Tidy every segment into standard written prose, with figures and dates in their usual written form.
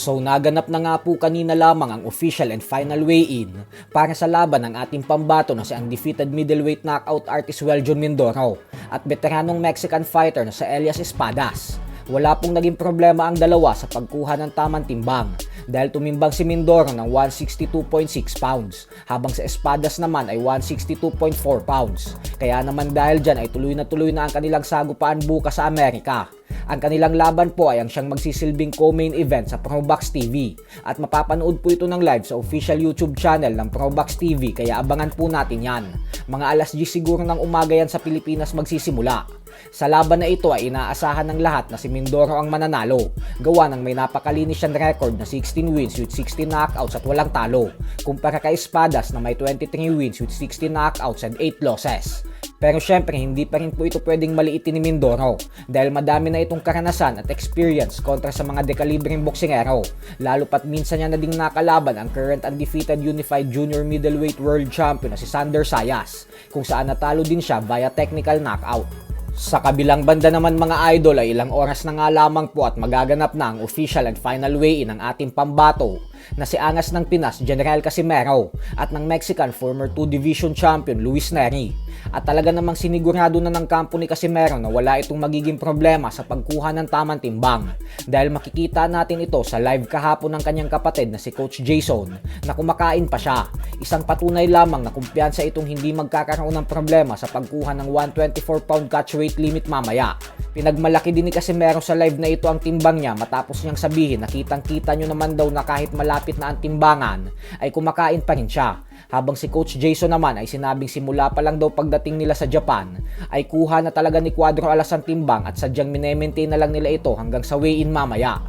So naganap na nga po kanina lamang ang official and final weigh-in para sa laban ng ating pambato na si undefeated middleweight knockout artist Weljon Mindoro at veteranong Mexican fighter na si Elias Espadas. Wala pong naging problema ang dalawa sa pagkuha ng tamang timbang dahil tumimbang si Mindoro ng 162.6 pounds habang si Espadas naman ay 162.4 pounds. Kaya naman dahil dyan ay tuloy na ang kanilang sagupaan bukas sa Amerika. Ang kanilang laban po ay ang siyang magsisilbing co-main event sa Probox TV at mapapanood po ito ng live sa official YouTube channel ng Probox TV kaya abangan po natin yan. Mga alas 10 siguro ng umaga yan sa Pilipinas magsisimula. Sa laban na ito ay inaasahan ng lahat na si Mindoro ang mananalo. Gawa ng may napakalinis siyang record na 16 wins with 16 knockouts at walang talo. Kumpara kay Espadas na may 23 wins with 16 knockouts and 8 losses. Pero syempre hindi pa rin po ito pwedeng maliitin ni Mindoro dahil madami na itong karanasan at experience kontra sa mga dekalibreng boksingero. Lalo pat minsan niya na ding nakalaban ang current undefeated unified junior middleweight world champion na si Sander Sayas kung saan natalo din siya via technical knockout. Sa kabilang banda naman mga idol ay ilang oras na nga lamang po at magaganap na ang official and final weigh-in ng ating pambato na si Angas ng Pinas General Casimero at ng Mexican former 2 division champion Luis Neri. At talaga namang sinigurado na ng kampo ni Casimero na wala itong magiging problema sa pagkuha ng tamang timbang dahil makikita natin ito sa live kahapon ng kanyang kapatid na si Coach Jason na kumakain pa siya. Isang patunay lamang na kumpiyansa itong hindi magkakaroon ng problema sa pagkuha ng 124 pound catch weight limit mamaya. Pinagmalaki din ni Casimero sa live na ito ang timbang niya matapos niyang sabihin na kitang-kita nyo naman daw na kahit malapit na ang timbangan ay kumakain pa rin siya. Habang si Coach Jason naman ay sinabing simula pa lang daw pagdating nila sa Japan ay kuha na talaga ni Cuadro Alas ang timbang at sadyang minemaintain na lang nila ito hanggang sa weigh-in mamaya.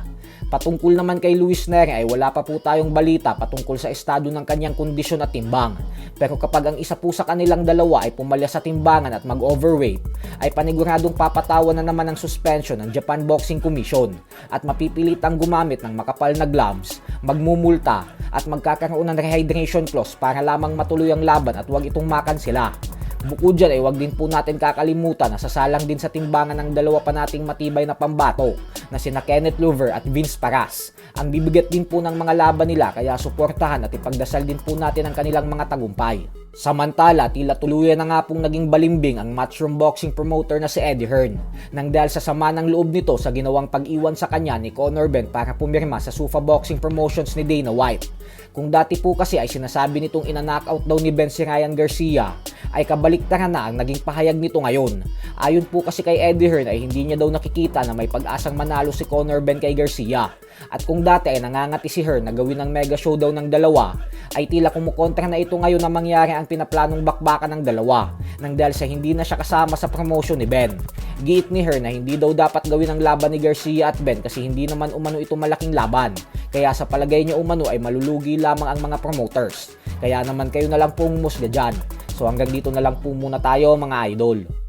Patungkol naman kay Luis Neri ay wala pa po tayong balita patungkol sa estado ng kanyang kondisyon at timbang. Pero kapag ang isa po sa kanilang dalawa ay pumalya sa timbangan at mag-overweight, ay paniguradong papatawan na naman ng suspension ng Japan Boxing Commission at mapipilitang gumamit ng makapal na gloves, magmumulta at magkakaroon ng rehydration clause para lamang matuloy ang laban at huwag itong makansela. Bukod dyan ay huwag din po natin kakalimutan na sasalang din sa timbangan ng dalawa pa nating matibay na pambato na sina Kenneth Louver at Vince Paras. Ang bibigat din po ng mga laban nila kaya suportahan at ipagdasal din po natin ang kanilang mga tagumpay. Samantala, tila tuluyan na nga pong naging balimbing ang Matchroom Boxing promoter na si Eddie Hearn nang dahil sa sama ng loob nito sa ginawang pag-iwan sa kanya ni Conor Ben para pumirma sa Sufa Boxing Promotions ni Dana White. Kung dati po kasi ay sinasabi nitong ina-knockout daw ni Ben si Ryan Garcia, ay kabaliktaran na ang naging pahayag nito ngayon. Ayon po kasi kay Eddie Hearn ay hindi niya daw nakikita na may pag-asang manalo si Conor Ben kay Garcia. At kung dati ay nangangati si Hearn na gawin ng mega showdown ng dalawa, ay tila kumukontra na ito ngayon na mangyari ang pinaplanong bakbakan ng dalawa nang dahil sa hindi na siya kasama sa promotion ni Ben. Giit ni Hearn na hindi daw dapat gawin ang laban ni Garcia at Ben kasi hindi naman umano ito malaking laban. Kaya sa palagay niya umano ay malulugi lamang ang mga promoters. Kaya naman kayo na lang pong musga dyan. So hanggang dito na lang po muna tayo mga idol.